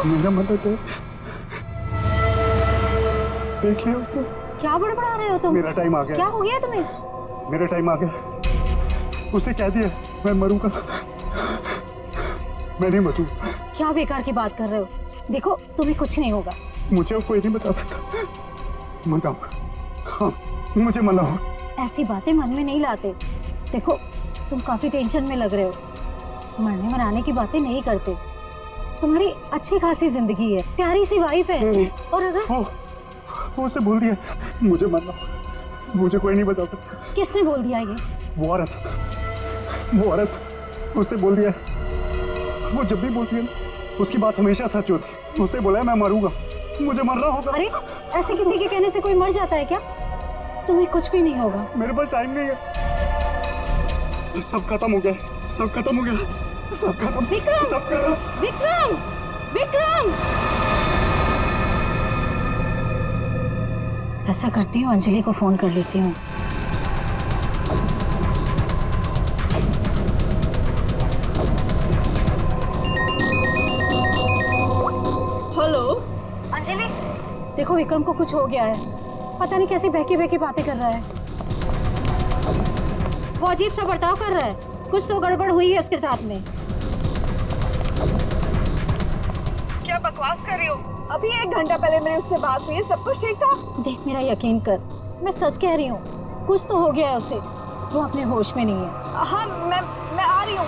मेरा मतलब है देख लिया उसको। क्या बड़बड़ा रहे हो तुम? मेरा टाइम आ गया। क्या हो गया तुम्हें? मेरा टाइम आ गया। उसे कह दिया मैं मरूंगा, मैं नहीं बचूं। क्या बेकार की बात कर रहे हो? देखो तुम्हें कुछ नहीं होगा। मुझे अब कोई नहीं बचा सकता। मनाओ, हाँ मुझे मनाओ। ऐसी बातें मन में नहीं लाते। देखो तुम काफी टेंशन में लग रहे हो। मरने मराने की बातें नहीं करते। तुम्हारी अच्छी खासी जिंदगी है, प्यारी सी वाइफ है। और अगर वो उसे बोल दिया मुझे मरना, मुझे कोई नहीं बचा सकता। किसने बोल दिया ये? वो औरत उसने बोल दिया। वो जब भी बोलती है उसकी बात हमेशा सच होती। उसने बोला है मैं मरूंगा, मुझे मरना होगा। अरे ऐसे किसी के कहने से कोई मर जाता है क्या? तुम्हें कुछ भी नहीं होगा। मेरे पास टाइम नहीं है। सब खत्म हो गया, सब खत्म हो गया, सब खत्म। विक्रम! सब खत्म। विक्रम! विक्रम! ऐसा करती हूँ, अंजलि को फोन कर लेती हूँ। हेलो अंजलि, देखो विक्रम को कुछ हो गया है। पता नहीं कैसी बहकी बहकी बातें कर रहा है। वो अजीब सा बर्ताव कर रहा है। कुछ तो गड़बड़ हुई है उसके साथ में। क्या बकवास कर रही हो? अभी 1 घंटा पहले मेरी उससे बात हुई है, सब कुछ ठीक था। देख मेरा यकीन कर, मैं सच कह रही हूँ। कुछ तो हो गया है उसे। वो अपने होश में नहीं है। हाँ मैं आ रही हूँ।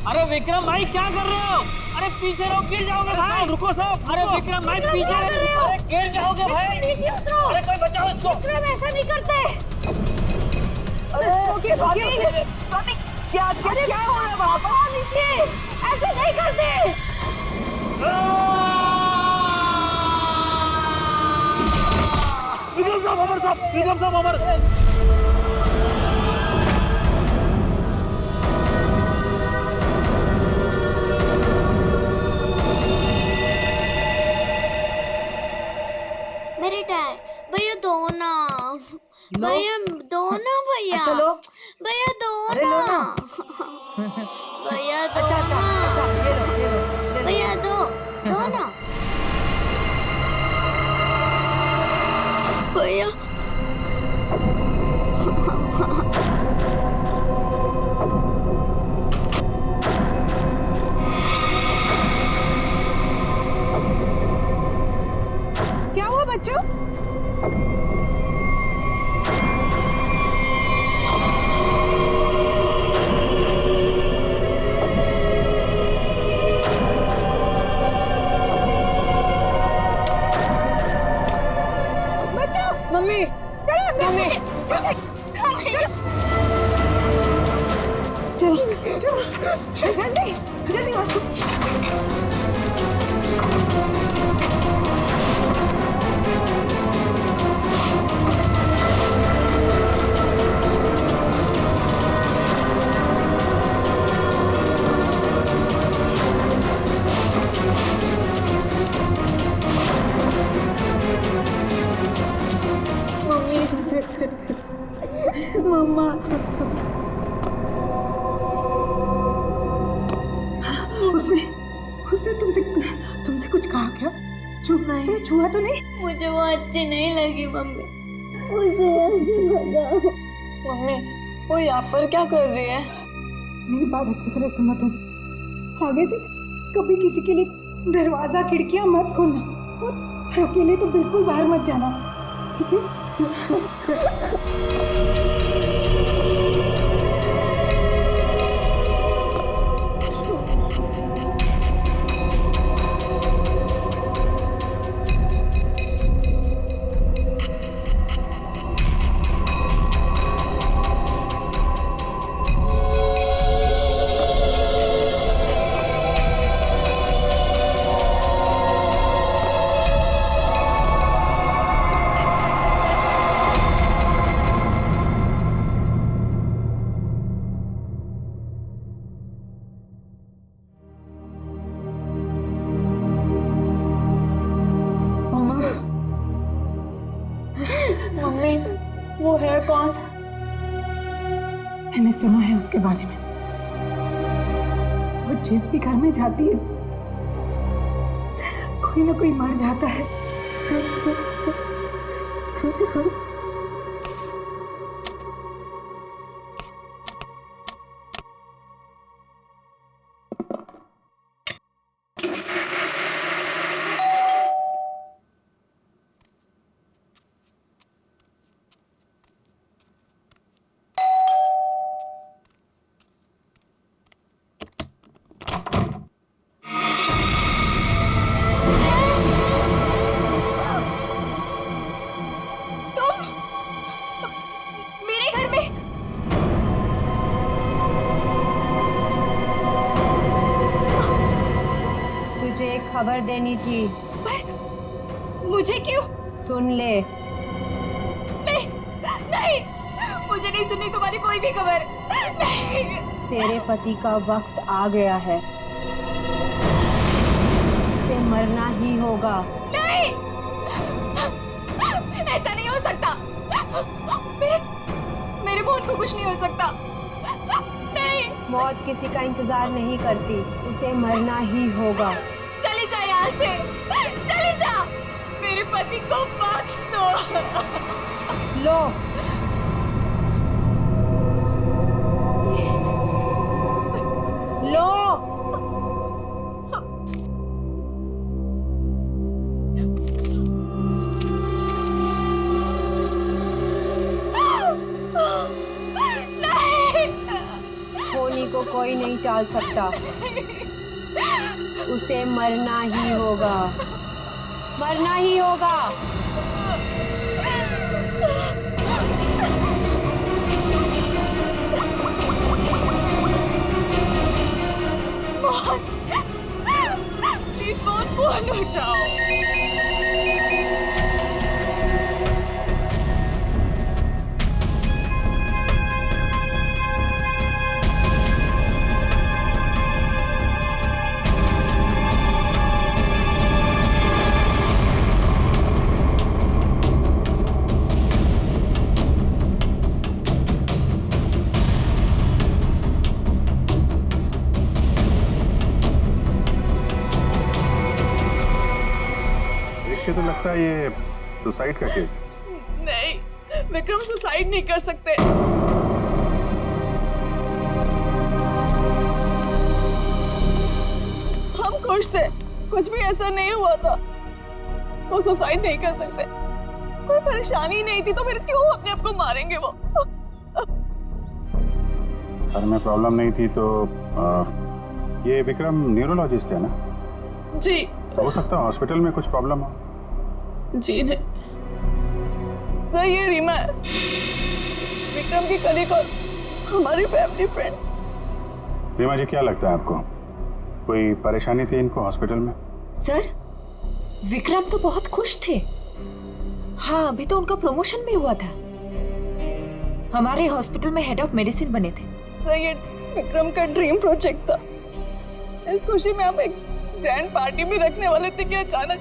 अरे विक्रम भाई क्या कर रहे हो? अरे पीछे रहो, गिर जाओगे भाई। रुको साहब। अरे विक्रम भाई पीछे रहो, अरे गिर जाओगे भाई। नीचे उतरो। अरे कोई बचाओ इसको। विक्रम ऐसा नहीं करते। स्वाति क्या हो रहा है वहाँ पर? नीचे ऐसे नहीं करते। विक्रम साहब अमर साहब, विक्रम साहब अमर। मेरे टाइम भैया दो ना, भैया दो ना, भैया चलो भैया दो अरे लो ना। भैया दो अच्छा ना, ये लो ले लो। भैया दो ना भैया। क्या हुआ बच्चों? मम्मी मम्मी चलो जल्दी जल्दी आओ। मम्मा उसने तुमसे कुछ कहा क्या? तुम्हें छुआ तो नहीं? मुझे वो अच्छी नहीं लगी मम्मी, मुझे ऐसे भगाओ। मम्मी वो यहाँ पर क्या कर रही है? मेरी बात अच्छी तरह सुनो तुम। आगे से कभी किसी के लिए दरवाजा खिड़कियां मत खोलना और अकेले तो बिल्कुल बाहर मत जाना, ठीक है? मम्मी वो है कौन? सुना है उसके बारे में। वो जिस भी घर में जाती है कोई ना कोई मर जाता है। मेरे घर में तुझे एक खबर देनी थी। मुझे क्यों? सुन ले। नहीं नहीं, मुझे नहीं सुननी तुम्हारी कोई भी खबर। नहीं। तेरे पति का वक्त आ गया है, उसे मरना ही होगा। नहीं, ऐसा नहीं हो सकता। मेरे मोहन को कुछ नहीं हो सकता। नहीं। मौत किसी का इंतजार नहीं करती, उसे मरना ही होगा। चली जा यहाँ से, चली जा। मेरे पति को बख्श दो। लो, लो। होनी को कोई नहीं टाल सकता, उसे मरना ही होगा, मरना ही होगा। मोहन, प्लीज मोहन, फोन उठाओ। तो लगता है ये सुसाइड का केस। नहीं, विक्रम सुसाइड नहीं कर सकते। हम खुश थे, कुछ भी ऐसा नहीं हुआ था। वो सुसाइड नहीं कर सकते, कोई परेशानी नहीं थी, तो फिर क्यों अपने आप को मारेंगे वो? घर में प्रॉब्लम नहीं थी तो ये विक्रम न्यूरोलॉजिस्ट है ना? जी। हो सकता है हॉस्पिटल में कुछ प्रॉब्लम हो। जी नहीं सर, ये रीमा है, विक्रम की कलीग और हमारी फैमिली फ्रेंड। रीमा जी, क्या लगता है आपको कोई परेशानी थी इनको हॉस्पिटल में? सर, विक्रम तो बहुत खुश थे। हाँ, अभी तो उनका प्रमोशन भी हुआ था, हमारे हॉस्पिटल में हेड ऑफ मेडिसिन बने थे। सर, ये विक्रम का ड्रीम प्रोजेक्ट था। इस खुशी में हम एक ग्रैंड पार्टी भी रखने वाले थे कि अचानक।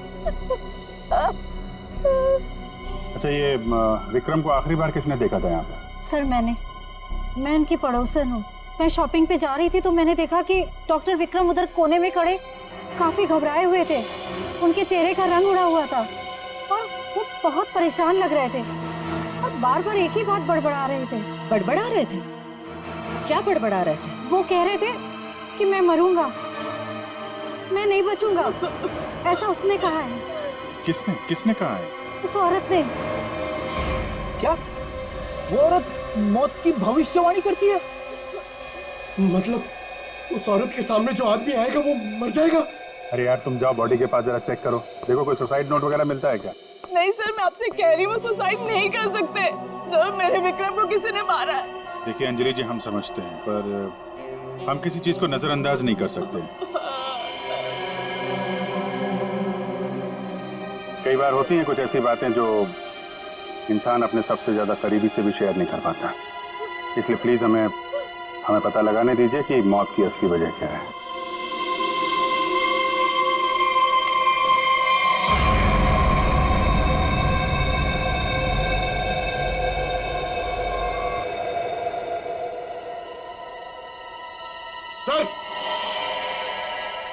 अच्छा, ये विक्रम को आखिरी बार किसने देखा था यहाँ पे? सर मैं उनकी पड़ोसन हूँ। मैं शॉपिंग पे जा रही थी तो मैंने देखा कि डॉक्टर विक्रम उधर कोने में खड़े काफी घबराए हुए थे। उनके चेहरे का रंग उड़ा हुआ था और वो बहुत परेशान लग रहे थे और बार बार एक ही बात बड़बड़ा रहे थे। बड़बड़ा रहे थे? क्या बड़बड़ा रहे थे? वो कह रहे थे कि मैं मरूंगा, मैं नहीं बचूंगा, ऐसा उसने कहा है। किसने कहा है? उस औरत ने। क्या वो औरत मौत की भविष्यवाणी करती है? मतलब उस औरत के सामने जो आदमी आएगा वो मर जाएगा? अरे यार, तुम जाओ बॉडी के पास जरा चेक करो, देखो कोई सुसाइड नोट वगैरह मिलता है क्या? नहीं सर, मैं आपसे कह रही हूँ, वो सुसाइड नहीं कर सकते। सर, मेरे विक्रम को किसी ने मारा है। देखिए अंजलि जी, हम समझते हैं पर हम किसी चीज को नजरअंदाज नहीं कर सकते। कई बार होती हैं कुछ ऐसी बातें जो इंसान अपने सबसे ज्यादा करीबी से भी शेयर नहीं कर पाता, इसलिए प्लीज हमें पता लगाने दीजिए कि मौत की असली वजह क्या है।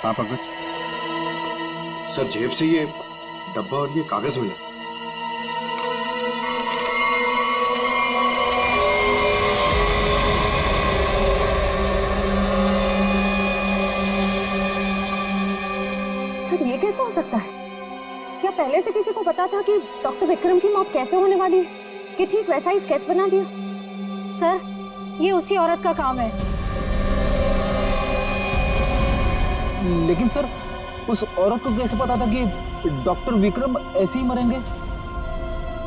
हाँ पंकज, सर जेब से ये डब्बा और ये कागज मिला। सर ये कैसे हो सकता है? क्या पहले से किसी को पता था कि डॉक्टर विक्रम की मौत कैसे होने वाली है कि ठीक वैसा ही स्केच बना दिया? सर, ये उसी औरत का काम है। लेकिन सर, उस औरत को कैसे पता था कि डॉक्टर विक्रम ऐसे ही मरेंगे?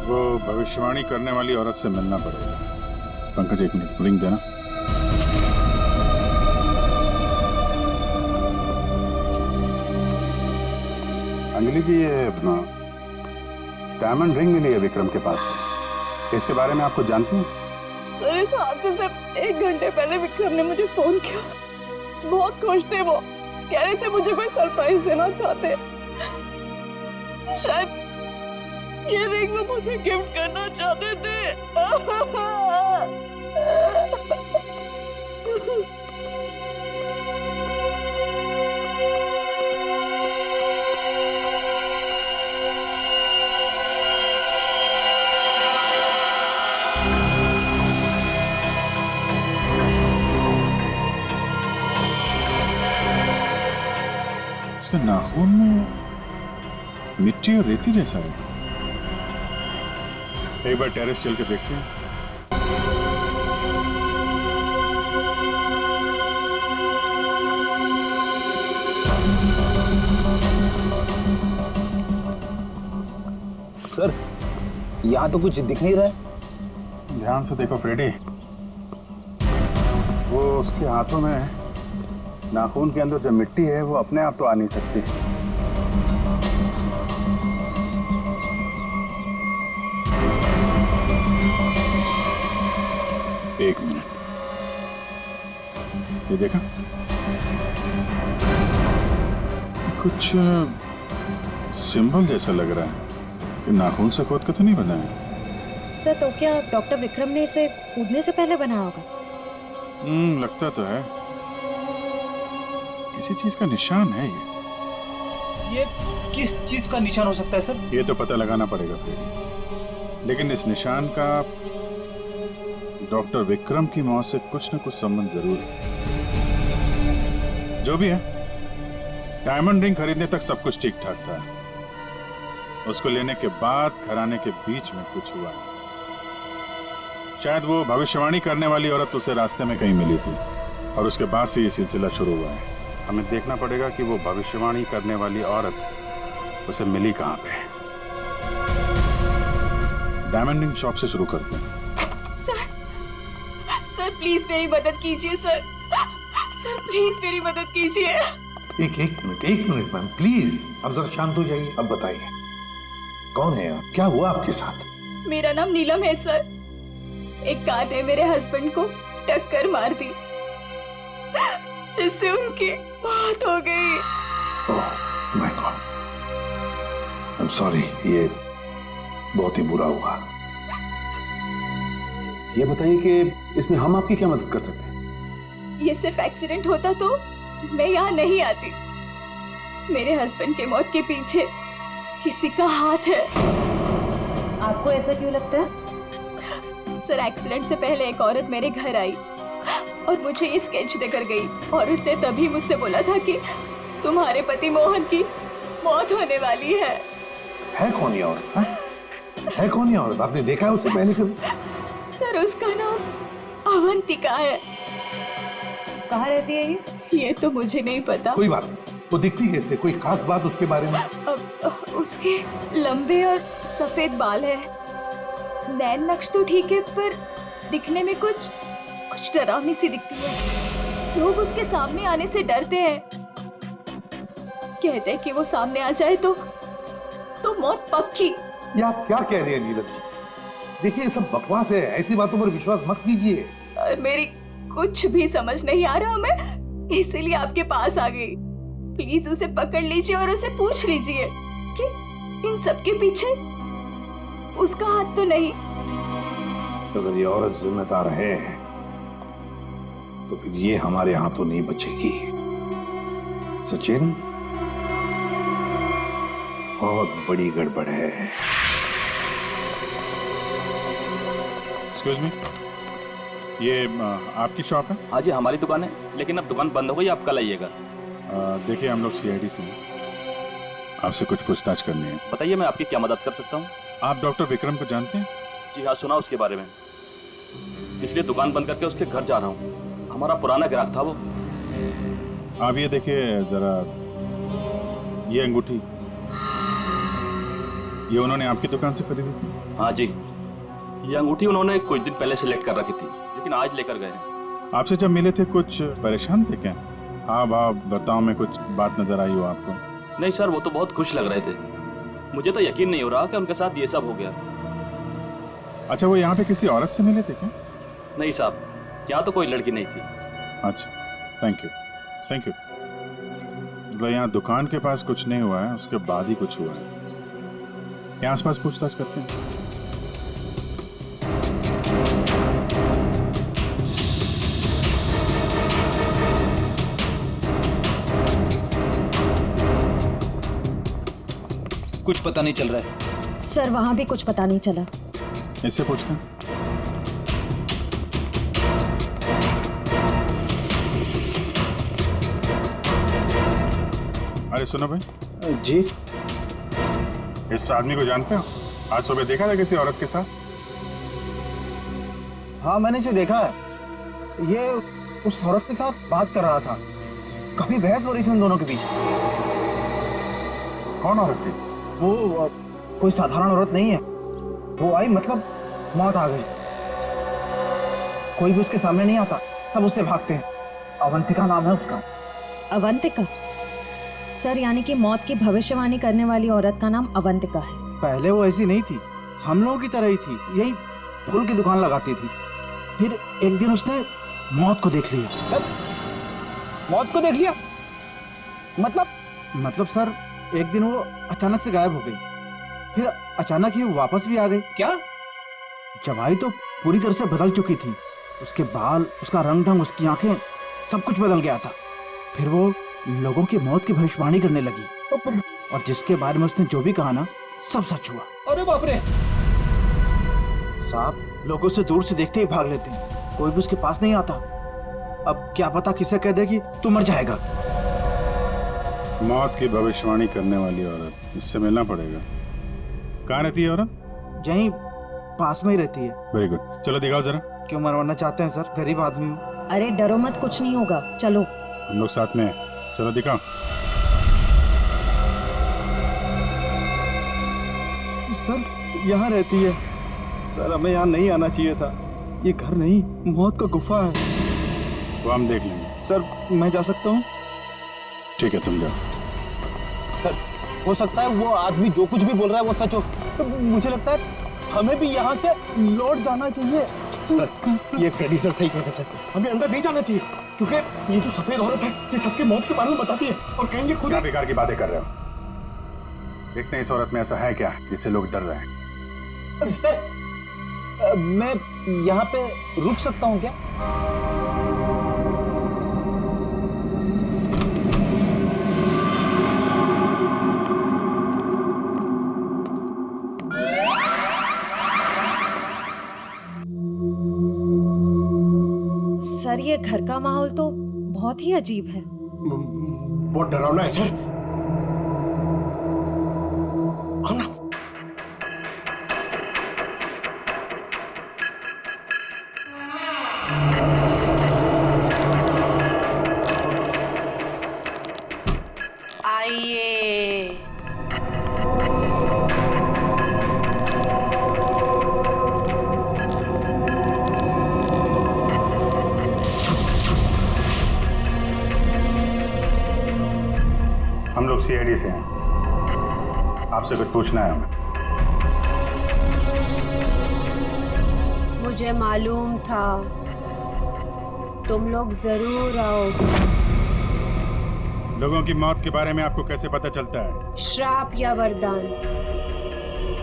वो भविष्यवाणी करने वाली औरत से मिलना पड़ेगा। पंकज एक मिनट, लिंक देना। अंजलि जी, ये डायमंड रिंग मिली है विक्रम के पास से। इसके बारे में आपको जानती हैं? सर इस हादसे से 1 घंटे पहले विक्रम ने मुझे फोन किया। बहुत खुश थे वो, कह रहे थे मुझे कोई सरप्राइज देना चाहते। शायद ये रिंग वो मुझे गिफ्ट करना चाहते थे। इसके नाखून में मिट्टी और रेती जैसा है। एक बार टेरेस चल के देखते हैं। सर, यहाँ तो कुछ दिख नहीं रहा है। ध्यान से देखो फ्रेडी, वो उसके हाथों में नाखून के अंदर जो मिट्टी है वो अपने आप तो आ नहीं सकती। एक मिनट, ये देखा, कुछ सिंबल जैसा लग रहा है कि नाखून से खोद कर तो नहीं बना है। सर तो क्या डॉक्टर विक्रम ने इसे कूदने से पहले बनाया होगा? लगता तो है, किसी चीज का निशान है ये। ये किस चीज का निशान हो सकता है सर? ये तो पता लगाना पड़ेगा फ्रेडी, लेकिन इस निशान का डॉक्टर विक्रम की मौत से कुछ न कुछ संबंध जरूर है। जो भी है, डायमंड रिंग खरीदने तक सब कुछ ठीक ठाक था। उसको लेने के बाद घराने के बीच में कुछ हुआ। शायद वो भविष्यवाणी करने वाली औरत उसे रास्ते में कहीं मिली थी और उसके बाद से ये सिलसिला शुरू हुआ है। हमें देखना पड़ेगा कि वो भविष्यवाणी करने वाली औरत उसे मिली कहाँ पे। डायमंड रिंग शॉप से शुरू करते हैं। सर प्लीज मेरी मदद कीजिए सर। सर प्लीज मेरी मदद कीजिए। एक मिनट मैम प्लीज, अब जरा शांत हो जाइए। अब बताइए कौन है आप, क्या हुआ आपके साथ? मेरा नाम नीलम है सर। एक कार ने मेरे हस्बैंड को टक्कर मार दी जिससे उनकी मौत हो गई। Oh my God, I am sorry, ये बहुत ही बुरा हुआ। ये बताइए कि इसमें हम आपकी क्या मदद कर सकते हैं? ये सिर्फ एक्सीडेंट होता तो मैं यहाँ नहीं आती। मेरे हस्बैंड के मौत के पीछे किसी का हाथ है। आपको ऐसा क्यों लगता है? सर एक्सीडेंट से पहले एक औरत मेरे घर आई और मुझे ये स्केच देकर गई और उसने तभी मुझसे बोला था कि तुम्हारे पति मोहन की मौत होने वाली है। कौन ये औरत? है कौन ये औरत? आपने देखा है उसे पहले कभी? सर उसका नाम अवंतिका है। कहाँ रहती है ये? ये तो मुझे नहीं पता। कोई बात नहीं, वो दिखती कैसे? कोई खास बात उसके बारे में? उसके लंबे और सफेद बाल है। नैन नक्श तो ठीक है पर दिखने में कुछ डरावनी सी दिखती है। लोग उसके सामने आने से डरते हैं, कहते हैं कि वो सामने आ जाए तो मौत पक्की। ये आप क्या कह रहे हैं नीलम जी? देखिए ये सब बकवास है, ऐसी बातों पर विश्वास मत कीजिए। सर मेरी कुछ भी समझ नहीं आ रहा, मैं इसीलिए आपके पास आ गई। प्लीज उसे पकड़ लीजिए और उसे पूछ लीजिए कि इन सब के पीछे उसका हाथ तो नहीं। अगर ये औरत जिम्मेदार है तो फिर ये हमारे हाथों नहीं बचेगी। सचिन, बहुत बड़ी गड़बड़ है। एक्सक्यूज मी, ये आपकी शॉप है? हाँ जी, हमारी दुकान है, लेकिन अब दुकान बंद हो गई, आप कल आइएगा। देखिए, हम लोग सीआईडी से हैं, आपसे कुछ पूछताछ करनी है। बताइए, मैं आपकी क्या मदद कर सकता हूँ? आप डॉक्टर विक्रम को जानते हैं? जी हाँ, सुना उसके बारे में, इसलिए दुकान बंद करके उसके घर जा रहा हूँ। हमारा पुराना ग्राहक था वो। आप ये देखिए जरा, ये अंगूठी, ये उन्होंने आपकी दुकान से खरीदी थी? हाँ जी, ये अंगूठी उन्होंने कुछ दिन पहले सेलेक्ट कर रखी थी, लेकिन आज लेकर गए हैं। आपसे जब मिले थे कुछ परेशान थे क्या? हाँ भाव बर्ताव में कुछ बात नजर आई हो आपको? नहीं सर, वो तो बहुत खुश लग रहे थे। मुझे तो यकीन नहीं हो रहा कि उनके साथ ये सब हो गया। अच्छा, वो यहाँ पे किसी औरत से मिले थे क्या? नहीं साहब, यहाँ तो कोई लड़की नहीं थी। अच्छा, थैंक यू, थैंक यू। मतलब यहाँ दुकान के पास कुछ नहीं हुआ है, उसके बाद ही कुछ हुआ है। यहाँ आसपास पूछताछ करते हैं। कुछ पता नहीं चल रहा है सर, वहां भी कुछ पता नहीं चला। इससे पूछते हैं। अरे सुनो भाई। जी, इस आदमी को जानते हो? आज सुबह देखा था किसी औरत के साथ? हाँ मैंने इसे देखा है। ये उस औरत के साथ बात कर रहा था, काफी बहस हो रही थी उन दोनों के बीच। कौन औरत थी? वो कोई साधारण औरत नहीं है। वो आई, मतलब मौत आ गई। कोई भी उसके सामने नहीं आता, सब उससे भागते हैं। अवंतिका नाम है उसका। अवंतिका? सर, यानी कि मौत की भविष्यवाणी करने वाली औरत का नाम अवंतिका है? पहले वो ऐसी नहीं थी, हम लोगों की तरह ही थी, यही फूल की दुकान लगाती थी। फिर एक दिन उसने मौत को देख लिया। मौत को देख लिया? मतलब सर, एक दिन वो अचानक से गायब हो गई, फिर अचानक ही वापस भी आ गई। क्या? जब आई तो पूरी तरह से बदल चुकी थी। उसके बाल, उसका रंग ढंग, उसकी आंखें, सब कुछ बदल गया था। फिर वो लोगों की मौत की भविष्यवाणी करने लगी, और जिसके बारे में उसने जो भी कहा ना, सब सच हुआ। अरे बाप रे! साहब, लोग उसे दूर से देखते ही भाग लेते हैं, कोई भी उसके पास नहीं आता। अब क्या पता किसे कह दे कि तू मर जाएगा। मौत की भविष्यवाणी करने वाली औरत, इससे मिलना पड़ेगा। कहाँ रहती है औरत? यहीं पास में ही रहती है। वेरी गुड, चलो दिखाओ जरा। क्यों मरवाना चाहते हैं सर? गरीब आदमी हूँ। अरे डरो मत, कुछ नहीं होगा, चलो। हम लोग साथ में हैं, चलो दिखाओ। सर, यहाँ रहती है। सर, हमें यहाँ नहीं आना चाहिए था। ये घर नहीं, मौत का गुफा है। वो हम देख लेंगे। सर, मैं जा सकता हूँ? ठीक है, तुम जाओ। सर, हो सकता है वो आदमी जो कुछ भी बोल रहा है वो सच हो, तो मुझे लगता है हमें भी यहाँ से लौट जाना चाहिए। सर, ये फ्रेडी सर सही कह रहे हैं सर, हमें अंदर नहीं जाना चाहिए, क्योंकि ये जो सफेद औरत है ये सबके मौत के बारे में बताती है, और कहेंगे खुद। क्या बेकार की बातें कर रहे हो? देखते हैं इस औरत में ऐसा है क्या जिससे लोग डर रहे हैं। मैं यहाँ पे रुक सकता हूँ क्या? सर, ये घर का माहौल तो बहुत ही अजीब है। बहुत डरावना है सर। आओ ना। आइए। हम लोग सीआईडी से हैं, आपसे कुछ पूछना है हमें। मुझे मालूम था तुम लोग जरूर आओगे। लोगों की मौत के बारे में आपको कैसे पता चलता है? श्राप या वरदान,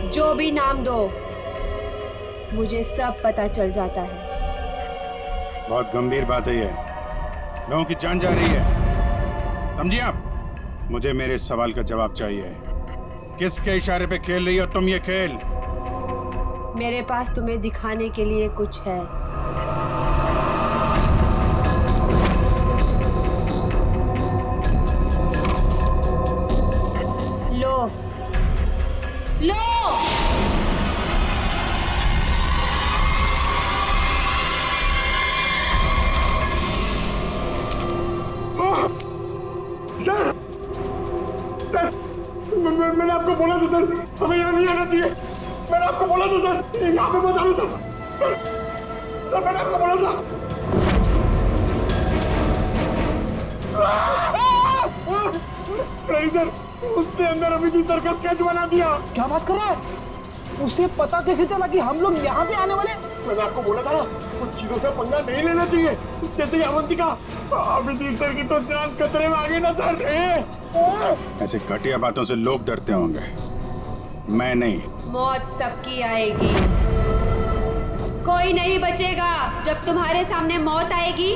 जो भी नाम दो, मुझे सब पता चल जाता है। बहुत गंभीर बात है ये, लोगों की जान जा रही है, समझिए आप। मुझे मेरे सवाल का जवाब चाहिए। किसके इशारे पे खेल रही हो तुम ये खेल? मेरे पास तुम्हें दिखाने के लिए कुछ है। लो लो। सर सर मैंने आपको बोला था सर, हमें यहाँ नहीं आना चाहिए। मैंने आपको बोला था सर, यहाँ पे मत आना सर। सर सर मैंने आपको बोला था। सर उसने अंदर अभी की सर्कस स्केच बना दिया। क्या बात कर रहा है? उसे पता कैसे चला कि हम लोग यहाँ पे आने वाले? मैंने आपको बोला था ना, कुछ चीजों से पंगा नहीं लेना चाहिए, जैसे कि अवंतिका। अभिजीत सर की तो जान खतरे में आ गई ना सर। ऐसे घटिया बातों से लोग डरते होंगे, मैं नहीं। मौत सबकी आएगी, कोई नहीं बचेगा। जब तुम्हारे सामने मौत आएगी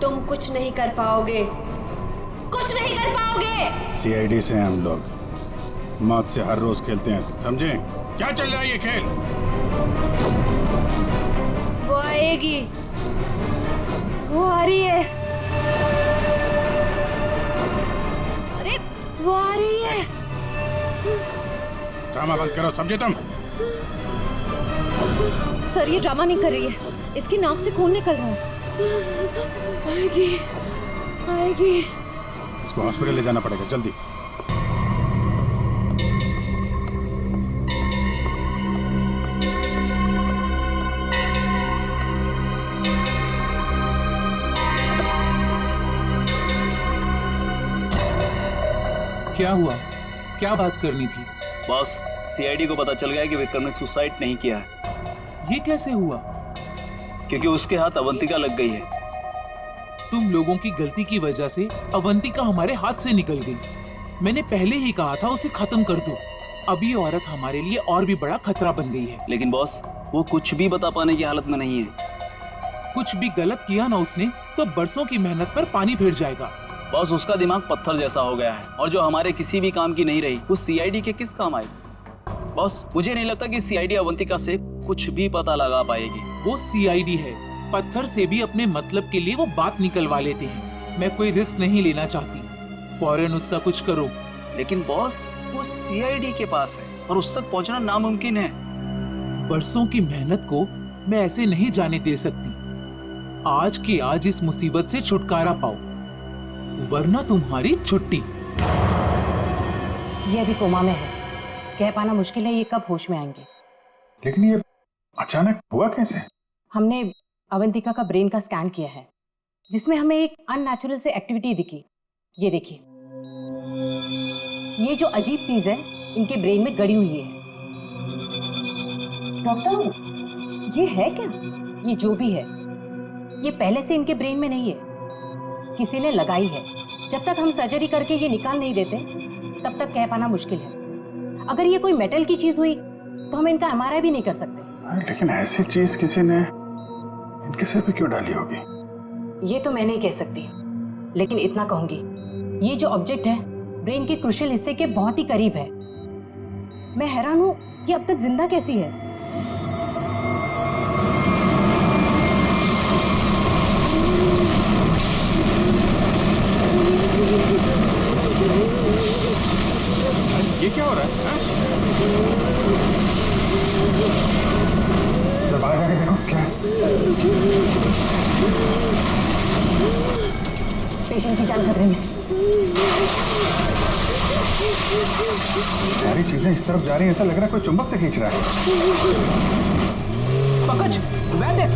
तुम कुछ नहीं कर पाओगे, कुछ नहीं कर पाओगे। सीआईडी से हम लोग मौत से हर रोज खेलते हैं, समझे? क्या चल रहा है ये खेल? वो आएगी, वो आ रही है। अरे वो आ रही है। ड्रामा बंद करो, समझे तुम? सर ये ड्रामा नहीं कर रही है, इसकी नाक से खून निकल रहा है। आएगी आएगी। इसको हॉस्पिटल ले जाना पड़ेगा, जल्दी। क्या हुआ? क्या बात करनी थी? बॉस, सीआईडी को पता चल गया है कि विक्रम ने सुसाइड नहीं किया है। ये कैसे हुआ? क्योंकि उसके हाथ अवंतिका लग गई है। तुम लोगों की गलती की वजह से अवंतिका हमारे हाथ से निकल गई। मैंने पहले ही कहा था उसे खत्म कर दो। अब ये औरत हमारे लिए और भी बड़ा खतरा बन गई है। लेकिन बॉस, वो कुछ भी बता पाने की हालत में नहीं है। कुछ भी गलत किया ना उसने तो बरसों की मेहनत पर पानी फिर जाएगा। बॉस, उसका दिमाग पत्थर जैसा हो गया है, और जो हमारे किसी भी काम की नहीं रही वो सीआईडी के किस काम आई? बॉस, मुझे नहीं लगता कि सीआईडी अवंतिका से कुछ भी पता लगा पाएगी। वो सीआईडी है, पत्थर से भी अपने मतलब के लिए वो बात निकलवा लेते हैं। मैं कोई रिस्क नहीं लेना चाहती, फौरन उसका कुछ करो। लेकिन बॉस, वो सीआईडी के पास है और उस तक पहुंचना नामुमकिन है। बरसों की मेहनत को मैं ऐसे नहीं जाने दे सकती। आज के आज इस मुसीबत से छुटकारा पाओ, वरना तुम्हारी छुट्टी। ये अभी कोमा में है, कह पाना मुश्किल है ये कब होश में आएंगे। लेकिन ये अचानक हुआ कैसे? हमने अवंतिका का ब्रेन का स्कैन किया है, जिसमें हमें एक अननेचुरल से एक्टिविटी दिखी। ये देखिए, ये जो अजीब चीज है इनके ब्रेन में गड़ी हुई है। डॉक्टर, ये है क्या? ये जो भी है, ये पहले से इनके ब्रेन में नहीं है, किसी ने लगाई है। जब तक हम सर्जरी करके ये निकाल नहीं देते तब तक कह पाना मुश्किल है। अगर ये कोई मेटल की चीज हुई तो हम इनका एमआरआई भी नहीं कर सकते। लेकिन ऐसी चीज किसी ने इनके सिर पे क्यों डाली होगी? ये तो मैं नहीं कह सकती, लेकिन इतना कहूंगी, ये जो ऑब्जेक्ट है ब्रेन के क्रूशियल हिस्से के बहुत ही करीब है। मैं हैरान हूं कि अब तक जिंदा कैसी है। ये क्या हो रहा है? जब आएगा देखो क्या है? पेशेंट की जान खतरे में। सारी चीजें इस तरफ जा रही हैं, ऐसा लग रहा है कोई चुंबक से खींच रहा है। पंकज, वैन देख,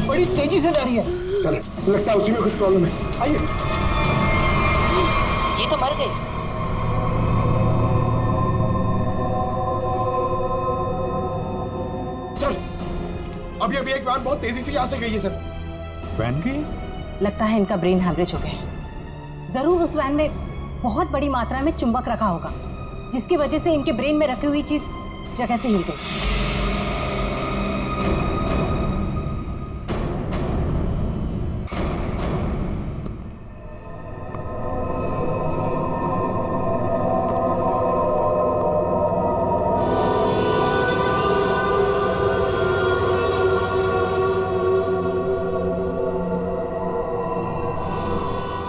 बड़ी तेजी से जा रही है। सर, लगता है उसी में कुछ प्रॉब्लम है। आइए। ये तो मर गई। सर, अभी एक वैन बहुत तेजी से यहाँ से गई है सर। वैन गई? लगता है इनका ब्रेन हैमरेज हो गया। जरूर उस वैन में बहुत बड़ी मात्रा में चुंबक रखा होगा, जिसकी वजह से इनके ब्रेन में रखी हुई चीज जगह से हिल गई।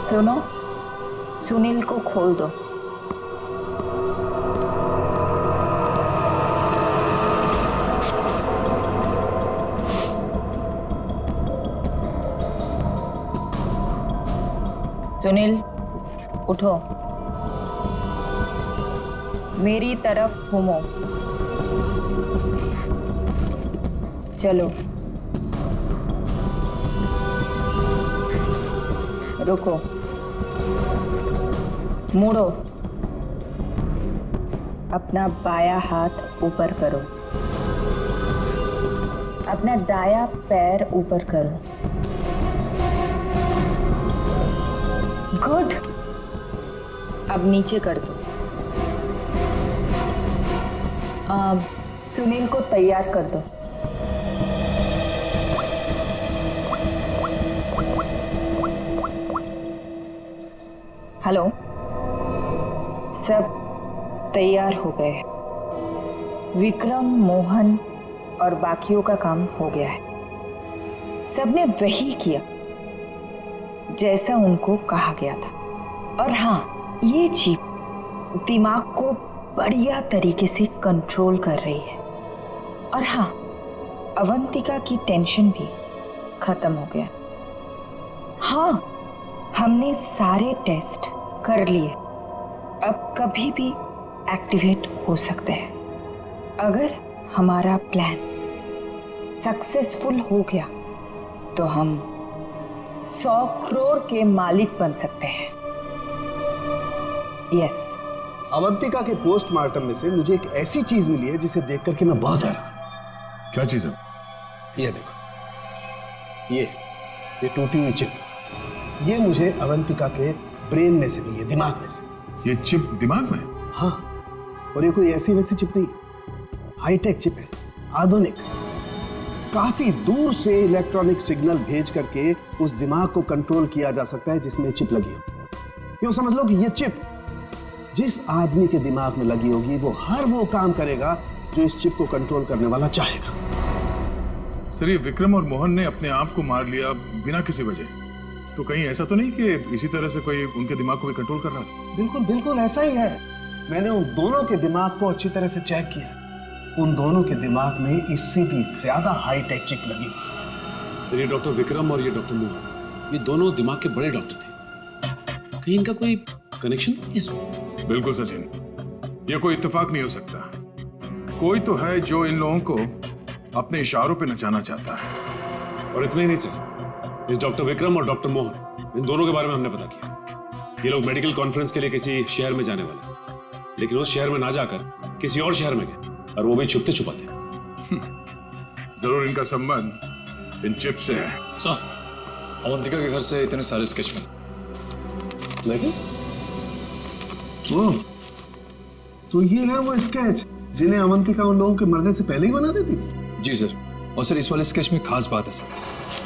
सुनो, सुनील को खोल दो। सुनील, उठो, मेरी तरफ घूमो। चलो, रुको, मुड़ो, अपना बायां हाथ ऊपर करो, अपना दायां पैर ऊपर करो। गुड। अब नीचे कर दो। अब सुनील को तैयार कर दो। हेलो, सब तैयार हो गए। विक्रम, मोहन और बाकियों का काम हो गया है। सबने वही किया जैसा उनको कहा गया था। और हाँ, ये चिप दिमाग को बढ़िया तरीके से कंट्रोल कर रही है। और हाँ, अवंतिका की टेंशन भी खत्म हो गया। हाँ, हमने सारे टेस्ट कर लिए, अब कभी भी एक्टिवेट हो सकते हैं। अगर हमारा प्लान सक्सेसफुल हो गया तो हम 100 करोड़ के मालिक बन सकते हैं। यस। अवंतिका के पोस्टमार्टम में से मुझे एक ऐसी चीज मिली है जिसे देख करके मैं बहुत हैरान। क्या चीज है? ये देखो, ये टूटी हुई चिप, ये मुझे अवंतिका के ब्रेन में से मिली है, दिमाग में से। ये चिप दिमाग में? हाँ, और ये कोई ऐसी वैसी चिप नहीं, हाईटेक चिप है, आधुनिक। काफी दूर से इलेक्ट्रॉनिक सिग्नल भेज करके उस दिमाग को कंट्रोल किया जा सकता है जिसमें चिप लगी हो। यूं समझ लो कि ये चिप जिस आदमी के दिमाग में लगी होगी वो हर वो काम करेगा जो इस चिप को कंट्रोल करने वाला चाहेगा। सर, ये विक्रम और मोहन ने अपने आप को मार लिया बिना किसी वजह, तो कहीं ऐसा तो नहीं कि इसी तरह से कोई उनके दिमाग को भी कंट्रोल कर रहा था? बिल्कुल बिल्कुल ऐसा ही है। मैंने उन दोनों के दिमाग को अच्छी तरह से चेक किया। उन दोनों के दिमाग में इससे भी ज्यादा हाईटेक चिप लगी। सर, ये डॉक्टर विक्रम और ये डॉक्टर मोहन, ये दोनों दिमाग के बड़े डॉक्टर थे। कहीं इनका कोई कनेक्शन तो नहीं है इसमें? बिल्कुल सचिन, ये कोई इत्तेफाक नहीं हो सकता। कोई तो है जो इन लोगों को अपने इशारों पे नचाना चाहता है। और इतना ही नहीं सर, इस डॉक्टर विक्रम और डॉक्टर मोहन, इन दोनों के बारे में हमने पता किया। ये लोग मेडिकल कॉन्फ्रेंस के लिए किसी शहर में जाने वाले हैं, लेकिन उस शहर में ना जाकर किसी और शहर में गए, और वो भी छुपते छुपाते। जरूर इनका संबंध इन चिप से है। सर, अवंतिका के घर से इतने सारे स्केच बने, लेकिन तो ये है वो स्केच जिन्हें अवंतिका उन लोगों के मरने से पहले ही बना देती थी? जी सर। और सर, इस वाले स्केच में खास बात है सर,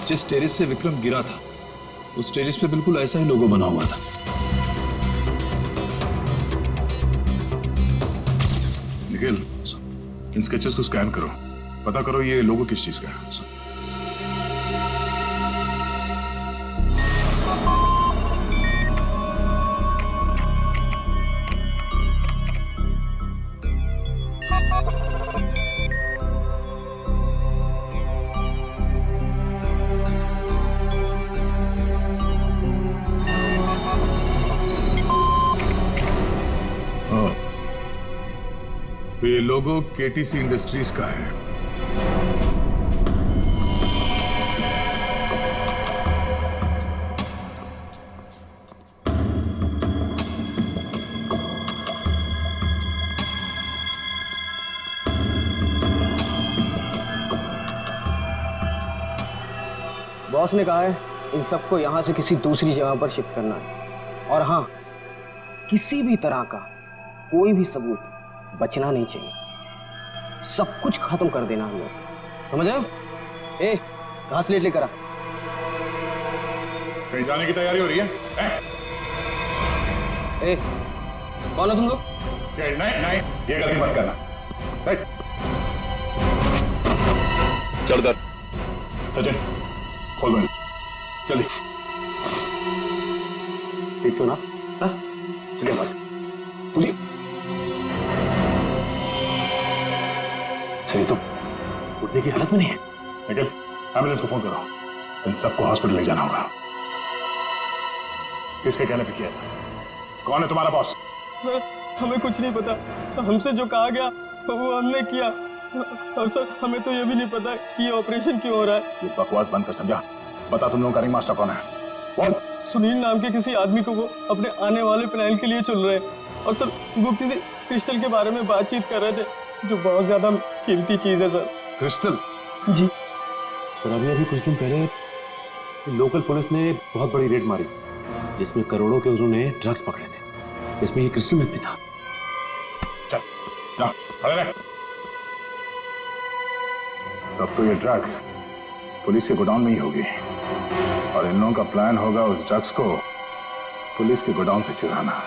जिस टेरेस से विक्रम गिरा था उस टेरेस पे बिल्कुल ऐसा ही लोगो बना हुआ था। निखिल, इन स्केचेस को स्कैन करो, पता करो ये लोगो किस चीज का है। तो ये लोगो केटीसी इंडस्ट्रीज का है। बॉस ने कहा है इन सबको यहां से किसी दूसरी जगह पर शिफ्ट करना है। और हाँ, किसी भी तरह का कोई भी सबूत बचना नहीं चाहिए, सब कुछ खत्म कर देना हम लोग, समझ रहे हो? ए, घास लेट लेकर आ। कहीं जाने की तैयारी हो रही है? ए, कौन हो तुम लोग? नहीं, ये गलती मत करना। चल कर सचिन, खोल दो, जल्दी। ठीक तो ना? हाँ? चलिए बस तुझे चलिए, तुम उठने की हालत में नहीं है। निखिल, एम्बुलेंस को फोन करो, इन सबको हॉस्पिटल ले जाना होगा। किसके कहने पे किया सर? कौन है तुम्हारा बॉस? सर हमें कुछ नहीं पता, हमसे जो कहा गया वो हमने किया, और सर हमें तो ये भी नहीं पता कि ये ऑपरेशन क्यों हो रहा है। ये बकवास बंद कर समझा। बता तुम लोगों का रिंग मास्टर कौन है? कौन? सुनील नाम के किसी आदमी को वो अपने आने वाले प्लान के लिए चुन रहे हैं, और सर वो किसी क्रिस्टल के बारे में बातचीत कर रहे थे जो बहुत ज्यादा कीमती चीज है सर। क्रिस्टल? जी सर अभी कुछ दिन पहले लोकल पुलिस ने बहुत बड़ी रेड मारी जिसमें करोड़ों के उन्होंने ड्रग्स पकड़े थे, इसमें ये क्रिस्टल मिल्क भी था। चल जाओ, खड़े रह। तब तो ये ड्रग्स पुलिस के गोडाउन में ही होगी, और इन लोगों का प्लान होगा उस ड्रग्स को पुलिस के गोडाउन से चुराना।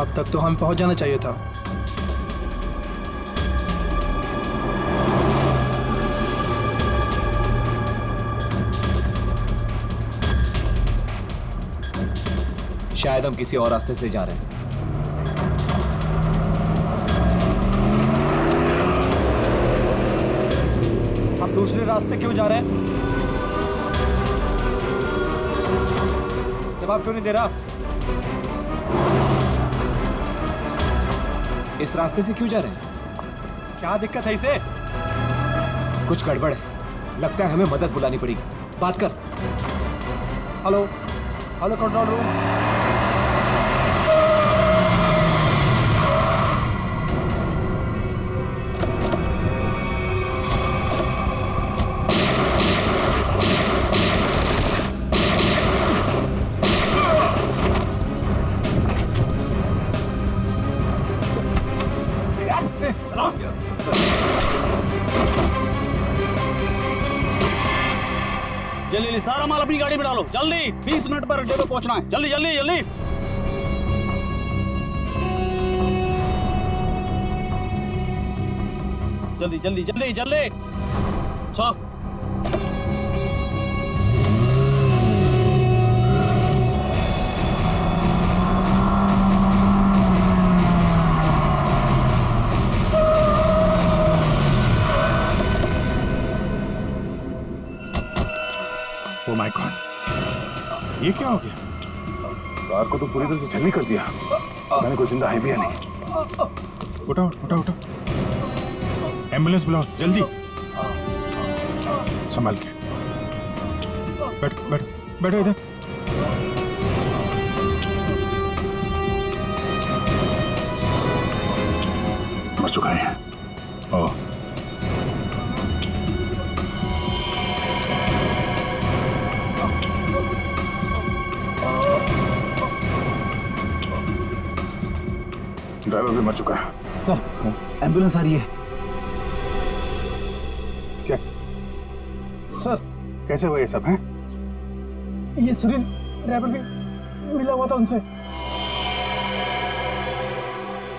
अब तक तो हम पहुंच जाना चाहिए था। शायद हम किसी और रास्ते से जा रहे हैं। आप दूसरे रास्ते क्यों जा रहे हैं? जवाब क्यों नहीं दे रहा? इस रास्ते से क्यों जा रहे हैं? क्या दिक्कत है इसे? कुछ गड़बड़ है, लगता है हमें मदद बुलानी पड़ेगी। बात कर। Hello hello, control room. जल्दी सारा माल अपनी गाड़ी में डालो, जल्दी 20 मिनट पर अड्डे पे पहुंचना है। जल्दी जल्दी जल्दी जल्दी जल्दी जल्दी जल्दी चलो। Oh my God! ये क्या हो गया? कार को तो पूरी तरह से छलनी कर दिया। मैंने कोई जिंदा है भी या नहीं। उठाओ उठाओ उठाओ, एम्बुलेंस बुलाओ जल्दी। संभाल के बैठ बैठ बैठो इधर। मर चुका है। ओह ड्राइवर भी मर चुका है। सर एम्बुलेंस आ रही है। क्या सर? कैसे हुआ ये सब है? ये सुनील ड्राइवर भी मिला हुआ था उनसे।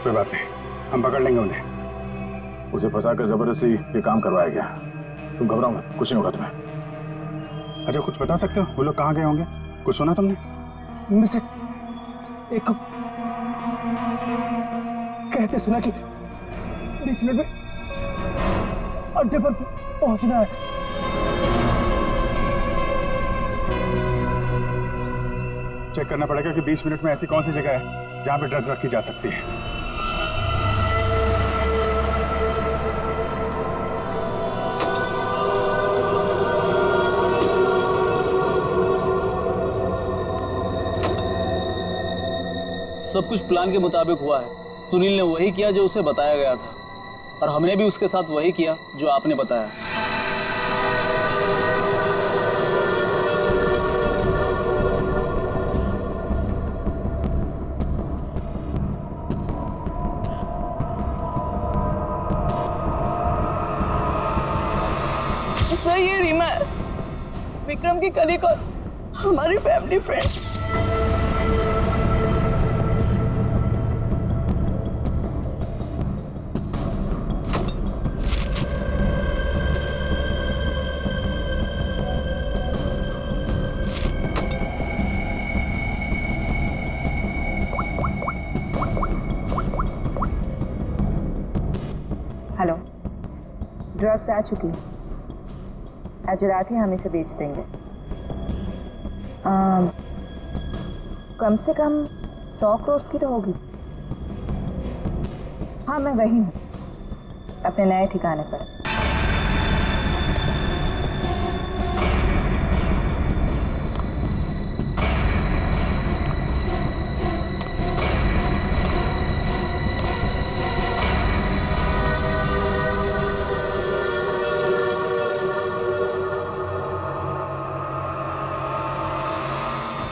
कोई बात नहीं, हम पकड़ लेंगे उन्हें। उसे फंसाकर जबरदस्ती ये काम करवाया गया। तुम घबराओ मत, कुछ नहीं होगा तुम्हें। अच्छा कुछ बता सकते हो वो लोग कहाँ गए होंगे? कुछ सुना तुमने? उनमें से एक को कहते सुना कि 20 मिनट में अड्डे पर पहुंचना है। चेक करना पड़ेगा कि 20 मिनट में ऐसी कौन सी जगह है जहां पे ड्रग्स रखी जा सकती है। सब कुछ प्लान के मुताबिक हुआ है। सुनील ने वही किया जो उसे बताया गया था, और हमने भी उसके साथ वही किया जो आपने बताया। सर ये रीमा, विक्रम की कलीग और हमारी फैमिली फ्रेंड। हेलो, ड्रग्स आ चुकी है। आज रात ही हम इसे बेच देंगे। कम से कम 100 करोड़ की तो होगी। हाँ, मैं वही हूँ, अपने नए ठिकाने पर।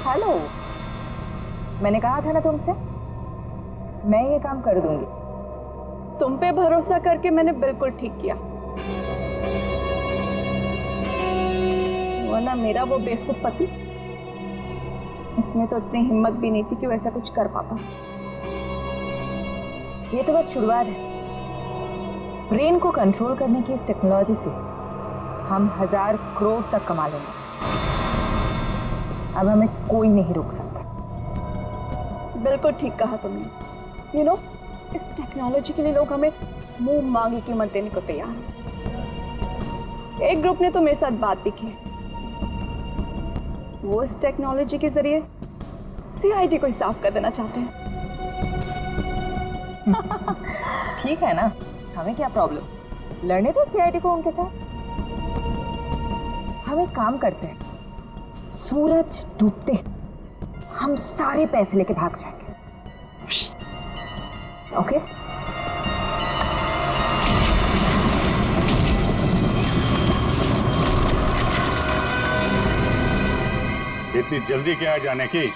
हेलो, मैंने कहा था ना तुमसे, मैं ये काम कर दूंगी। तुम पे भरोसा करके मैंने बिल्कुल ठीक किया, वरना मेरा वो बेवकूफ पति, इसमें तो इतनी हिम्मत भी नहीं थी कि वो ऐसा कुछ कर पाता। ये तो बस शुरुआत है। ब्रेन को कंट्रोल करने की इस टेक्नोलॉजी से हम 1000 करोड़ तक कमा लेंगे। अब हमें कोई नहीं रोक सकता। बिल्कुल ठीक कहा तुमने। यू नो, इस टेक्नोलॉजी के लिए लोग हमें मुंह मांगी कीमत देने को तैयार हैं। एक ग्रुप ने तो मेरे साथ बात भी की है। वो इस टेक्नोलॉजी के जरिए सीआईडी को ही साफ कर देना चाहते हैं। ठीक है ना, हमें क्या प्रॉब्लम, लड़ने दो सीआईडी को उनके साथ। हम एक काम करते हैं, सूरज डूबते हम सारे पैसे लेके भाग जाएंगे। ओके? इतनी जल्दी क्या है जाने की?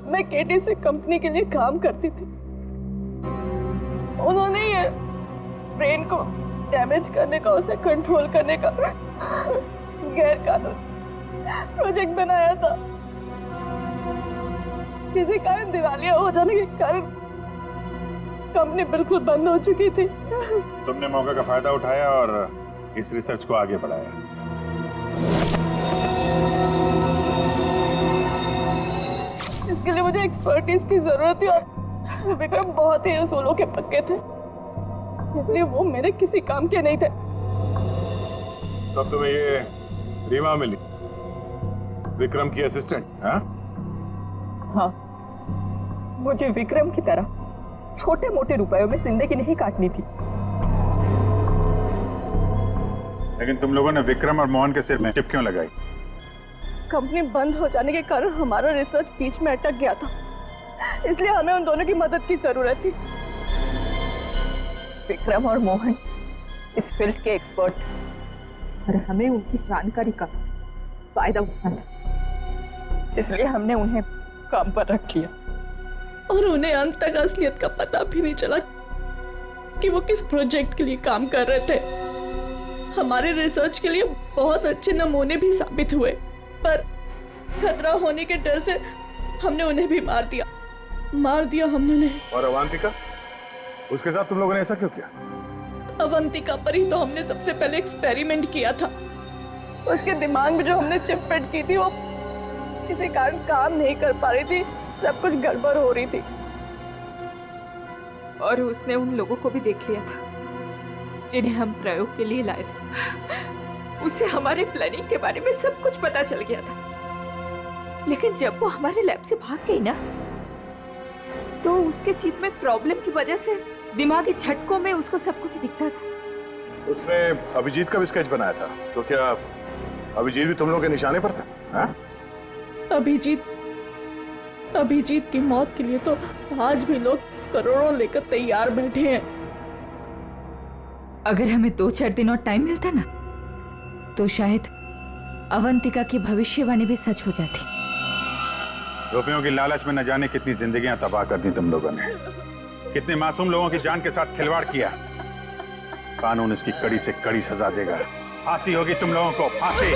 मैं केटी से कंपनी के लिए काम करती थी। उन्होंने ये ब्रेन को डैमेज करने का, उसे कंट्रोल करने का गैर कानूनी प्रोजेक्ट बनाया था। किसी कारण दिवालिया हो जाने के कारण कंपनी बिल्कुल बंद हो चुकी थी। तुमने मौके का फायदा उठाया और इस रिसर्च को आगे बढ़ाया। इसके लिए मुझे एक्सपर्टीज की जरूरत थी और विक्रम बहुत ही उसूलों के पक्के थे, इसलिए वो मेरे किसी काम के नहीं थे। तब तुम्हें ये रीमा मिली, विक्रम की असिस्टेंट? हाँ, मुझे विक्रम की तरह छोटे मोटे रुपयों में जिंदगी नहीं काटनी थी। लेकिन तुम लोगों ने विक्रम और मोहन के सिर में टिप क्यों लगाई? कंपनी बंद हो जाने के कारण हमारा रिसर्च बीच में अटक गया था, इसलिए हमें उन दोनों की मदद की जरूरत थी। विक्रम और मोहन इस फील्ड के एक्सपर्ट और हमें उनकी जानकारी का फायदा उठाना था। इसलिए हमने उन्हें काम पर रख लिया और उन्हें अंत तक असलियत का पता भी नहीं चला कि वो किस प्रोजेक्ट के लिए काम कर रहे थे। हमारे रिसर्च के लिए बहुत अच्छे नमूने भी साबित हुए, पर खतरा होने के डर से हमने उन्हें भी मार दिया हमने उन्हें। और अवंतिका, उसके साथ तुम लोगों ने ऐसा क्यों किया? अवंतिका पर ही तो हमने सबसे पहले एक्सपेरिमेंट किया था। उसके दिमाग में जो हमने चिप फिट की थी वो किसी कारण काम नहीं कर पा रही थी, सब कुछ गड़बड़ हो रही थी। और उसने उन लोगों को भी देख लिया था जिन्हें हम प्रयोग के लिए लाए थे। उसे हमारे प्लानिंग के बारे में सब कुछ पता चल गया था, लेकिन जब वो हमारे लैब से भाग गई ना, तो उसके चिप में प्रॉब्लम की वजह से दिमागी झटकों में उसको सब कुछ दिखता था। उसने अभिजीत का भी स्केच बनाया था, तो क्या अभिजीत भी तुम लोगों के निशाने पर था? हाँ? अभिजीत की मौत के लिए तो आज भी लोग करोड़ों लेकर तैयार बैठे हैं। अगर हमें 2-4 दिन और टाइम मिलता ना, तो शायद अवंतिका की भविष्यवाणी भी सच हो जाती। रुपयों की लालच में न जाने कितनी जिंदगियां तबाह कर दी तुम लोगों ने, कितने मासूम लोगों की जान के साथ खिलवाड़ किया। कानून इसकी कड़ी से कड़ी सजा देगा। फांसी होगी तुम लोगों को, फांसी।